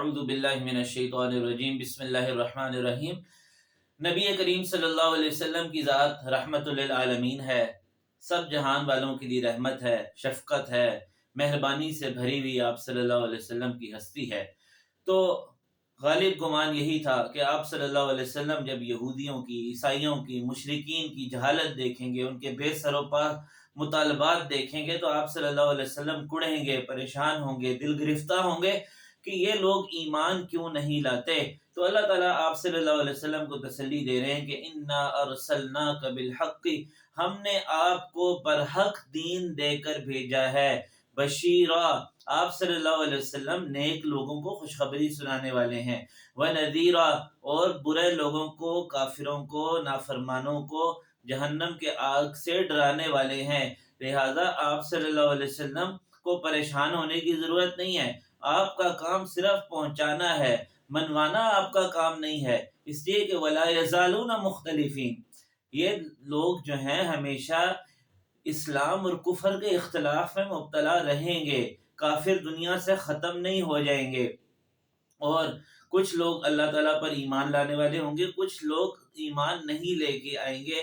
اعوذ باللہ من الشیطان الرجیم بسم اللہ الرحمن الرحیم۔ نبی کریم صلی اللہ علیہ وسلم کی ذات رحمت للعالمین ہے، سب جہان والوں کے لیے رحمت ہے، شفقت ہے، مہربانی سے بھری ہوئی آپ صلی اللہ علیہ وسلم کی ہستی ہے۔ تو غالب گمان یہی تھا کہ آپ صلی اللہ علیہ وسلم جب یہودیوں کی، عیسائیوں کی، مشرکین کی جہالت دیکھیں گے، ان کے بے سر و پا مطالبات دیکھیں گے، تو آپ صلی اللہ علیہ وسلم کڑیں گے، پریشان ہوں گے، دل گرفتہ ہوں گے کہ یہ لوگ ایمان کیوں نہیں لاتے۔ تو اللہ تعالیٰ آپ صلی اللہ علیہ وسلم کو تسلی دے رہے ہیں کہ انا ارسلناک بالحق، ہم نے آپ کو برحق دین دے کر بھیجا ہے، بشیرا، آپ صلی اللہ علیہ وسلم نیک لوگوں کو خوشخبری سنانے والے ہیں، ونذیرا، اور برے لوگوں کو، کافروں کو، نافرمانوں کو جہنم کے آگ سے ڈرانے والے ہیں۔ لہذا آپ صلی اللہ علیہ وسلم کو پریشان ہونے کی ضرورت نہیں ہے، آپ کا کام صرف پہنچانا ہے، منوانا آپ کا کام نہیں ہے۔ اس لیے کہ وَلَا يَزَالُونَ مُخْتَلِفِينَ، یہ لوگ جو ہیں ہمیشہ اسلام اور کفر کے اختلاف میں مبتلا رہیں گے، کافر دنیا سے ختم نہیں ہو جائیں گے، اور کچھ لوگ اللہ تعالیٰ پر ایمان لانے والے ہوں گے، کچھ لوگ ایمان نہیں لے کے آئیں گے،